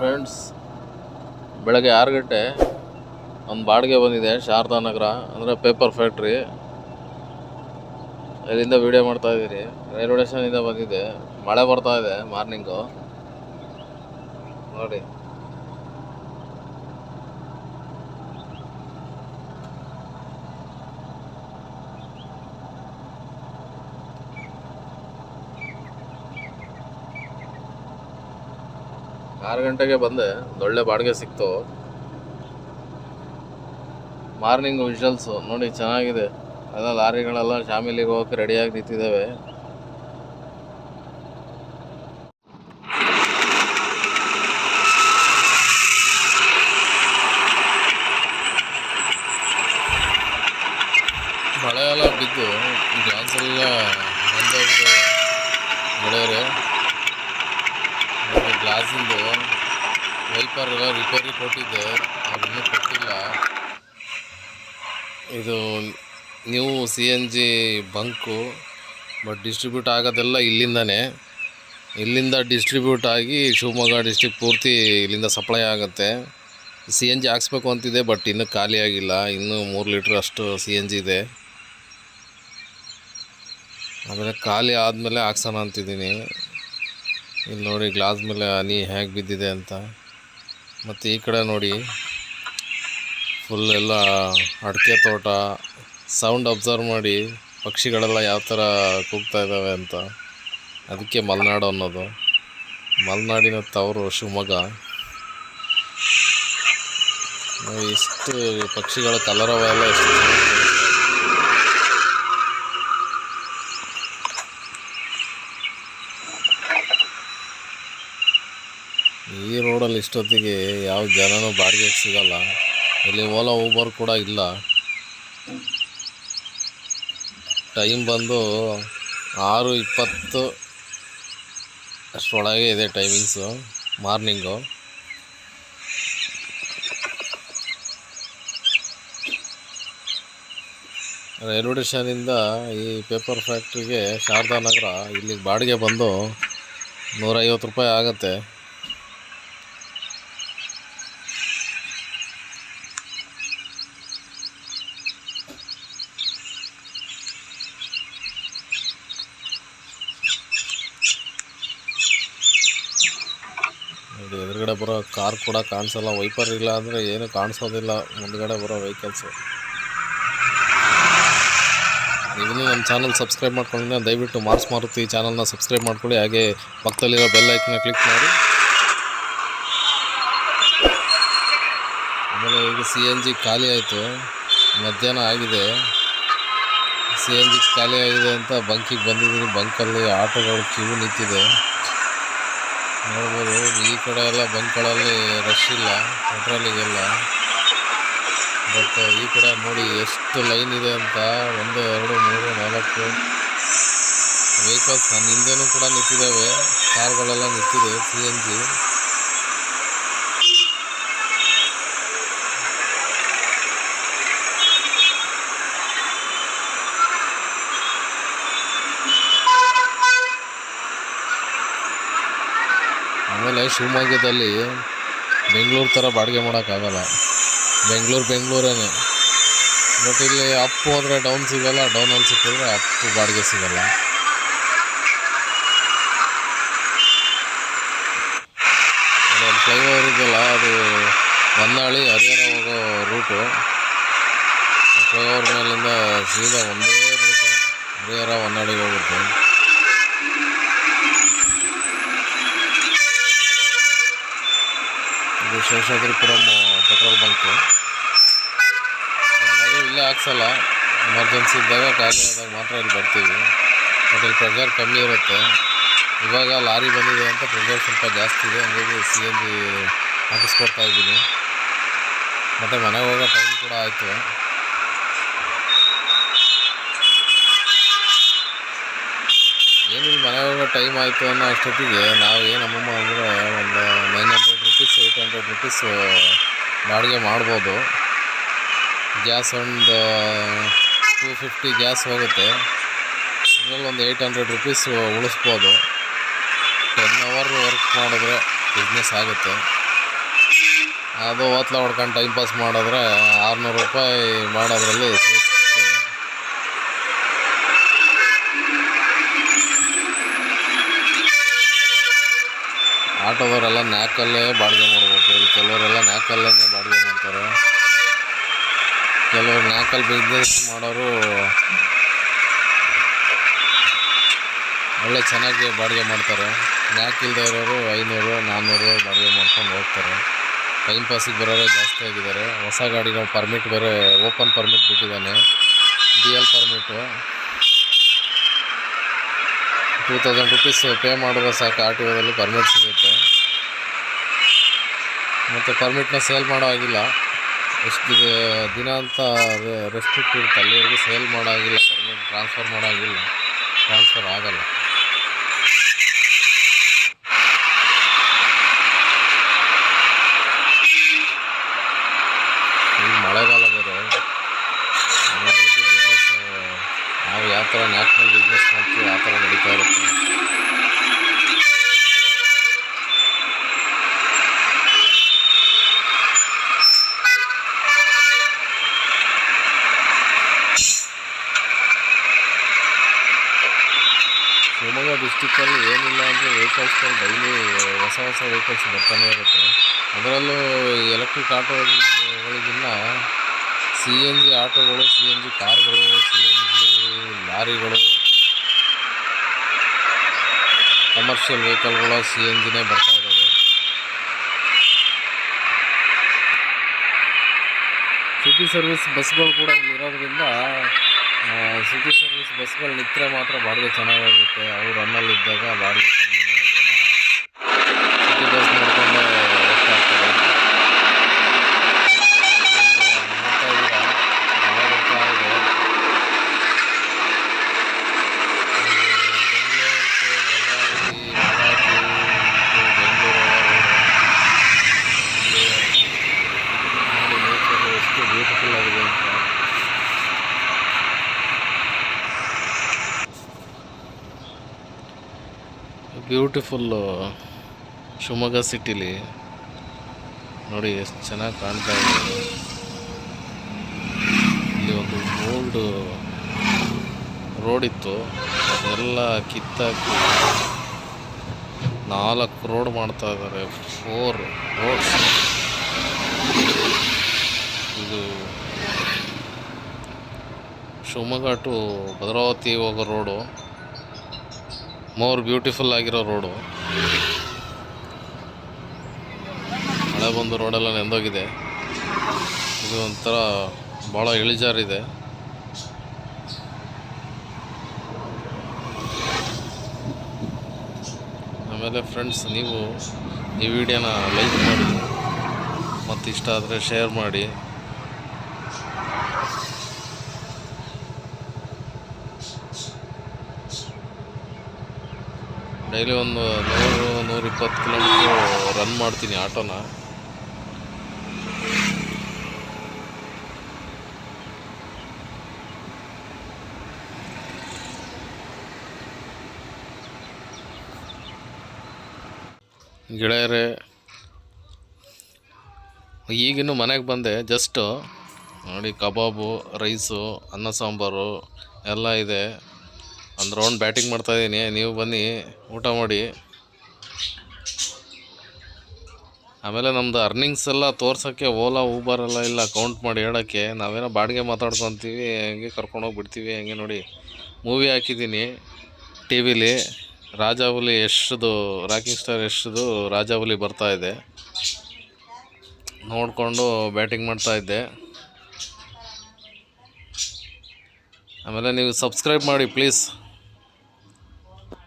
Friends, ಬೆಳಗ್ಗೆ 6 ಗಂಟೆ ಒಂದು ಬಾಡಿಗೆ ಬಂದಿದೆ ಶಾರದಾ ನಗರ, ಅಂದರೆ ಪೇಪರ್ ಫ್ಯಾಕ್ಟ್ರಿ. ಇಲ್ಲಿಂದ ವಿಡಿಯೋ ಮಾಡ್ತಾ ಇದ್ದೀರಿ. ರೈಲ್ವೆ ಸ್ಟೇಷನಿಂದ ಬಂದಿದೆ. ಮಳೆ ಬರ್ತಾ ಇದೆ ಮಾರ್ನಿಂಗು ನೋಡಿ. ಆರು ಗಂಟೆಗೆ ಬಂದೆ, ಒಳ್ಳೆ ಬಾಡಿಗೆ ಸಿಕ್ತು. ಮಾರ್ನಿಂಗ್ ವಿಷಲ್ಸು ನೋಡಿ ಚೆನ್ನಾಗಿದೆ. ಎಲ್ಲ ಲಾರಿಗಳೆಲ್ಲ ಶಾಮಿಲಿಗೆ ಹೋಗಕ್ಕೆ ರೆಡಿಯಾಗಿ ನಿಂತಿದ್ದಾವೆ. ಮಳೆ ಎಲ್ಲ ಬಿದ್ದು ಗ್ಯಾಸ್ ಎಲ್ಲ ಬಂದೋಗಿದೆ ಗೆಳೆಯರೆ. ಗ್ಲಾಸಿಂದು ವೈಪರ್ ಎಲ್ಲ ರಿಪೇರಿ ಕೊಟ್ಟಿದ್ದೆ, ಅದನ್ನು ಕೊಟ್ಟಿಲ್ಲ. ಇದು new CNG bunk, but distribute ಆಗೋದೆಲ್ಲ ಇಲ್ಲಿಂದ ಡಿಸ್ಟ್ರಿಬ್ಯೂಟ್ ಆಗಿ ಶಿವಮೊಗ್ಗ ಡಿಸ್ಟ್ರಿಕ್ಟ್ ಪೂರ್ತಿ ಇಲ್ಲಿಂದ ಸಪ್ಲೈ ಆಗುತ್ತೆ. CNG ಹಾಕ್ಸ್ಬೇಕು ಅಂತಿದೆ, ಬಟ್ ಇನ್ನೂ ಖಾಲಿ ಆಗಿಲ್ಲ. ಇನ್ನೂ 3 ಲೀಟ್ರ್ ಅಷ್ಟು CNG ಇದೆ. ಆಮೇಲೆ ಖಾಲಿ ಆದಮೇಲೆ ಹಾಕ್ಸೋಣ ಅಂತಿದ್ದೀನಿ. ಇಲ್ಲಿ ನೋಡಿ ಗ್ಲಾಸ್ ಮೇಲೆ ಹನಿ ಹೇಗೆ ಬಿದ್ದಿದೆ ಅಂತ. ಮತ್ತು ಈ ಕಡೆ ನೋಡಿ ಫುಲ್ ಎಲ್ಲ ಅಡಿಕೆ ತೋಟ. ಸೌಂಡ್ ಅಬ್ಸರ್ವ್ ಮಾಡಿ, ಪಕ್ಷಿಗಳೆಲ್ಲ ಯಾವ ಥರ ಕೂಗ್ತಾ ಇದ್ದಾವೆ ಅಂತ. ಅದಕ್ಕೆ ಮಲೆನಾಡು ಅನ್ನೋದು. ಮಲೆನಾಡಿನ ತವರು ಶಿವಮೊಗ್ಗ. ಇಷ್ಟು ಪಕ್ಷಿಗಳ ಕಲರವ ಎಲ್ಲ ಎಷ್ಟು ಈ ರೋಡಲ್ಲಿ ಇಷ್ಟೊತ್ತಿಗೆ ಯಾವ ಜನನೂ ಬಾಡಿಗೆಗೆ ಸಿಗಲ್ಲ. ಇಲ್ಲಿ ಓಲಾ ಊಬರ್ ಕೂಡ ಇಲ್ಲ. ಟೈಮ್ ಬಂದು 6:20 ಅಷ್ಟರೊಳಗೆ ಇದೆ ಟೈಮಿಂಗ್ಸು ಮಾರ್ನಿಂಗು. ರೈಲ್ವೆ ಸ್ಟೇಷನಿಂದ ಈ ಪೇಪರ್ ಫ್ಯಾಕ್ಟ್ರಿಗೆ ಶಾರದಾ ನಗರ ಇಲ್ಲಿಗೆ ಬಾಡಿಗೆ ಬಂದು 150 ರೂಪಾಯಿ ಆಗುತ್ತೆ. ಎದುರುಗಡೆ ಬರೋ ಕಾರ್ ಕೂಡ ಕಾಣಿಸಲ್ಲ. ವೈಪರ್ ಇಲ್ಲ ಅಂದರೆ ಏನು ಕಾಣಿಸೋದಿಲ್ಲ ಮುಂದ್ಗಡೆ ಬರೋ ವೆಹಿಕಲ್ಸು. ನೀವಿನ್ನೂ ನಮ್ಮ ಚಾನಲ್ ಸಬ್ಸ್ಕ್ರೈಬ್ ಮಾಡ್ಕೊಂಡಿದ್ದರೆ ದಯವಿಟ್ಟು ಮಾರ್ಸ್ ಮಾರುತಿ ಚಾನಲ್ನ ಸಬ್ಸ್ಕ್ರೈಬ್ ಮಾಡ್ಕೊಳ್ಳಿ. ಹಾಗೆ ಪಕ್ಕದಲ್ಲಿರೋ ಬೆಲ್ ಐಕನ್ನ ಕ್ಲಿಕ್ ಮಾಡಿ. ಆಮೇಲೆ ಈಗ CNG ಖಾಲಿ ಆಯಿತು, ಮಧ್ಯಾಹ್ನ ಆಗಿದೆ. CNG ಖಾಲಿ ಆಗಿದೆ ಅಂತ ಬಂಕಿಗೆ ಬಂದಿದ್ದೀನಿ. ಬಂಕಲ್ಲಿ ಆಟೋಗಳು ಕ್ಯೂ ನಿಂತಿದೆ ನೋಡ್ಬೋದು. ಈ ಕಡೆ ಎಲ್ಲ ಬಂಕ್ಗಳಲ್ಲಿ ರಶ್ ಇಲ್ಲ ಪೆಟ್ರೋಲಿಗೆಲ್ಲ, ಬಟ್ ಈ ಕಡೆ ನೋಡಿ ಎಷ್ಟು ಲೈನ್ ಇದೆ ಅಂತ. 1 2 3 4 ವೆಹಿಕಲ್ಸ್ ನನ್ನ ಹಿಂದೆನೂ ಕೂಡ ನಿಂತಿದ್ದಾವೆ. ಕಾರ್ಗಳೆಲ್ಲ ನಿಂತಿದೆ CNG. ಆಮೇಲೆ ಶಿವಮೊಗ್ಗದಲ್ಲಿ ಬೆಂಗಳೂರು ಥರ ಬಾಡಿಗೆ ಮಾಡೋಕ್ಕಾಗಲ್ಲ. ಬೆಂಗಳೂರೇ. ಬಟ್ ಇಲ್ಲಿ ಅಪ್ ಹೋದರೆ ಡೌನ್ ಸಿಗೋಲ್ಲ, ಡೌನಲ್ಲಿ ಸಿಕ್ಕಿದ್ರೆ ಅಪ್ ಬಾಡಿಗೆ ಸಿಗೋಲ್ಲ. ಫ್ಲೈಓವರ್ ಇದೆಯಲ್ಲ, ಅದು ಹೊನ್ನಾಳಿ ಹರಿಹರ ಹೋಗೋ ರೂಟು. ಫ್ಲೈಓವರ್ ಮೇಲಿಂದ ಸೀದಾ ಒಂದೇ ರೂಟು ಹರಿಹರ ಹೊನ್ನಾಳಿಗೆ ಹೋಗುತ್ತೆ. ಇದು ಶೇಷಾದ್ರಿಪುರಂ ಪೆಟ್ರೋಲ್ ಬಂಕು. ಯಾವಾಗಲೂ ಇಲ್ಲೇ ಹಾಕ್ಸಲ್ಲ, ಎಮರ್ಜೆನ್ಸಿ ಇದ್ದಾಗ ಖಾಲಿ ಆದಾಗ ಮಾತ್ರ ಇಲ್ಲಿ ಬರ್ತೀವಿ. ಬಟ್ ಇಲ್ಲಿ ಪ್ರೆಷರ್ ಕಮ್ಮಿ ಇರುತ್ತೆ. ಇವಾಗ ಲಾರಿ ಬಂದಿದೆ ಅಂತ ಪ್ರೆಷರ್ ಸ್ವಲ್ಪ ಜಾಸ್ತಿ ಇದೆ, ಹಂಗಾಗಿ CNG ಹಾಕಿಸ್ಕೊಡ್ತಾ ಇದ್ದೀನಿ. ಮತ್ತು ಮನೆಗೆ ಹೋಗೋ ಟೈಮ್ ಕೂಡ ಆಯಿತು. ಏನಿಲ್ಲ, ಮನೆಗೆ ಹೋಗೋ ಟೈಮ್ ಆಯಿತು ಅನ್ನೋ ಅಷ್ಟೊತ್ತಿಗೆ ನಾವು ನಮ್ಮಮ್ಮ ಅಂದರೆ ಒಂದು 900 ರೂಪೀಸ್ 800 ರೂಪೀಸ್ ಬಾಡಿಗೆ ಮಾಡ್ಬೋದು. ಗ್ಯಾಸ್ ಒಂದು 250 ಗ್ಯಾಸ್ ಹೋಗುತ್ತೆ. ಇದರಲ್ಲಿ ಒಂದು 800 ರೂಪೀಸ್ ಉಳಿಸ್ಬೋದು. 10 ಅವರ್ ವರ್ಕ್ ಮಾಡಿದ್ರೆ ಬಿಸ್ನೆಸ್ ಆಗುತ್ತೆ. ಅದು ಹೊತ್ಲ ಹೊಡ್ಕೊಂಡು ಟೈಮ್ ಪಾಸ್ ಮಾಡಿದ್ರೆ 600 ರೂಪಾಯಿ ಮಾಡೋದ್ರಲ್ಲಿ ಆಟೋದವರೆಲ್ಲ ನ್ಯಾಕಲ್ಲೇ ಬಾಡಿಗೆ ಮಾಡ್ಬೇಕು. ಇಲ್ಲಿ ಕೆಲವರೆಲ್ಲ ನ್ಯಾಕಲ್ಲೇ ಬಾಡಿಗೆ ಮಾಡ್ತಾರೆ. ಕೆಲವರು ನ್ಯಾಕಲ್ಲಿ ಬಿಸ್ನೆಸ್ ಮಾಡೋರು ಒಳ್ಳೆ ಚೆನ್ನಾಗಿ ಬಾಡಿಗೆ ಮಾಡ್ತಾರೆ. ನ್ಯಾಕ್ ಇಲ್ಲದೆ ಇರೋರು 500 400 ಬಾಡಿಗೆ ಮಾಡ್ಕೊಂಡು ಹೋಗ್ತಾರೆ. ಟೈಮ್ ಪಾಸಿಗೆ ಬರೋರೇ ಜಾಸ್ತಿ ಆಗಿದ್ದಾರೆ. ಹೊಸ ಗಾಡಿಗಳು ಪರ್ಮಿಟ್ ಬೇರೆ ಓಪನ್ ಪರ್ಮಿಟ್ ಬಿಟ್ಟಿದ್ದಾನೆ. DL ಪರ್ಮಿಟು 2000 ರೂಪೀಸ್ ಪೇ ಮಾಡಿದ್ರೆ ಸಾಕು, RTOದಲ್ಲಿ ಪರ್ಮಿಟ್ ಸಿಗುತ್ತೆ. ಮತ್ತು ಪರ್ಮಿಟ್ನ ಸೇಲ್ ಮಾಡೋ ಆಗಿಲ್ಲ, ಎಷ್ಟು ದಿನ ಅಂತ ರೆಸ್ಟ್ರಿಕ್ಟ್ ಇರುತ್ತೆ, ಅಲ್ಲಿವರೆಗೂ ಸೇಲ್ ಮಾಡೋ ಆಗಿಲ್ಲ. ಪರ್ಮಿಟ್ ಟ್ರಾನ್ಸ್ಫರ್ ಮಾಡೋ ಆಗಿಲ್ಲ, ಟ್ರಾನ್ಸ್ಫರ್ ಆಗಲ್ಲ. ಈಗ ಮಳೆಗಾಲ ಬೇರೆ, ಬಿಸ್ನೆಸ್ ನಾವು ಯಾವ ಥರ ನ್ಯಾಷನಲ್ ಬಿಸ್ನೆಸ್ ಮಾಡ್ತೀವಿ ಆ ಥರ ನಡೀತಾ ಇರುತ್ತೆ. ಶಿವಮೊಗ್ಗ ಡಿಸ್ಟಿಕ್ಕಲ್ಲಿ ಏನಿಲ್ಲ ಅಂದರೆ ವೆಹಿಕಲ್ಸ್ಗಳು ಡೈಲಿ ಹೊಸ ವೆಹಿಕಲ್ಸ್ ಬರ್ತಾನೆ ಇರುತ್ತೆ. ಅದರಲ್ಲೂ ಎಲೆಕ್ಟ್ರಿಕ್ ಆಟೋಗಳಿಗಿನ್ನ CNG ಆಟೋಗಳು, CNG ಕಾರ್ಗಳು, CNG ಲಾರಿಗಳು, ಕಮರ್ಷಿಯಲ್ ವೆಹಿಕಲ್ಗಳು CNGನೇ ಬರ್ತಾ ಇದ್ದಾವೆ. ಸಿಟಿ ಸರ್ವಿಸ್ ಬಸ್ಗಳು ಕೂಡ ಇಲ್ಲಿರೋದ್ರಿಂದ ಸಿಟಿ ಸರ್ವಿಸ್ ಬಸ್ಗಳು ನಿಂತರೆ ಮಾತ್ರ ಬಾಡಿಗೆ ಚೆನ್ನಾಗಾಗುತ್ತೆ. ಅವ್ರು ರನ್ನಲ್ಲಿದ್ದಾಗ ಬಾಡಿಗೆ ಕಮ್ಮಿ, ಜನ ಸಿಟಿ ಬಸ್ ನೋಡಿಕೊಂಡೇ ಹೋಗ್ತಾ ಇರ್ತಾರೆ. ಎಷ್ಟು ಬ್ಯೂಟಿಫುಲ್ ಆಗಿದೆ ಅಂತ. ಬ್ಯೂಟಿಫುಲ್ಲು ಶಿವಮೊಗ್ಗ ಸಿಟಿಲಿ ನೋಡಿ ಎಷ್ಟು ಚೆನ್ನಾಗಿ ಕಾಣ್ತಾ ಇದೆ. ಇಲ್ಲಿ ಒಂದು ಓಲ್ಡ್ ರೋಡ್ ಇತ್ತು, ಅದೆಲ್ಲ ಕಿತ್ತಾಕಿ 4 ರೋಡ್ ಮಾಡ್ತಾ ಇದ್ದಾರೆ. 4 ರೋಡ್ಸ್. ಇದು ಶಿವಮೊಗ್ಗ ಟು ಭದ್ರಾವತಿ ಹೋಗೋ ರೋಡು, ಮೋರ್ ಬ್ಯೂಟಿಫುಲ್ ಆಗಿರೋ ರೋಡು. ಮಳೆ ಬಂದು ರೋಡೆಲ್ಲ ನೆಂದೋಗಿದೆ. ಇದು ಒಂಥರ ಭಾಳ ಇಳಿಜಾರಿದೆ. ಆಮೇಲೆ ಫ್ರೆಂಡ್ಸ್, ನೀವು ಈ ವಿಡಿಯೋನ ಲೈಕ್ ಮಾಡಿ ಮತ್ತು ಇಷ್ಟ ಆದರೆ ಶೇರ್ ಮಾಡಿ. ಡೈಲಿ ಒಂದು 100-120 ಕಿಲೋಮೀಟ್ರು ರನ್ ಮಾಡ್ತೀನಿ ಆಟೋನ. ಗೆಳೆಯರೇ, ಈಗಿನ್ನೂ ಮನೆಗೆ ಬಂದೆ. ಜಸ್ಟು ನೋಡಿ, ಕಬಾಬು, ರೈಸು, ಅನ್ನ ಸಾಂಬಾರು ಎಲ್ಲ ಇದೆ. ಒಂದು ರೌಂಡ್ ಬ್ಯಾಟಿಂಗ್ ಮಾಡ್ತಾಯಿದ್ದೀನಿ. ನೀವು ಬನ್ನಿ, ಊಟ ಮಾಡಿ. ಆಮೇಲೆ ನಮ್ಮದು ಅರ್ನಿಂಗ್ಸ್ ಎಲ್ಲ ತೋರ್ಸೋಕ್ಕೆ ಓಲಾ ಊಬರ್ ಎಲ್ಲ ಇಲ್ಲ, ಕೌಂಟ್ ಮಾಡಿ ಹೇಳೋಕ್ಕೆ. ನಾವೇನೋ ಬಾಡಿಗೆ ಮಾತಾಡ್ಕೊತೀವಿ, ಹಂಗೆ ಕರ್ಕೊಂಡೋಗಿ ಬಿಡ್ತೀವಿ. ಹಂಗೆ ನೋಡಿ, ಮೂವಿ ಹಾಕಿದ್ದೀನಿ TVಲಿ. ರಾಜಾಹುಲಿ ಯಶ್ದು, ರಾಕಿಂಗ್ ಸ್ಟಾರ್ ಯಶ್ದು ರಾಜಾಹುಲಿ ಬರ್ತಾಯಿದೆ, ನೋಡಿಕೊಂಡು ಬ್ಯಾಟಿಂಗ್ ಮಾಡ್ತಾಯಿದ್ದೆ. ಆಮೇಲೆ ನೀವು ಸಬ್ಸ್ಕ್ರೈಬ್ ಮಾಡಿ ಪ್ಲೀಸ್.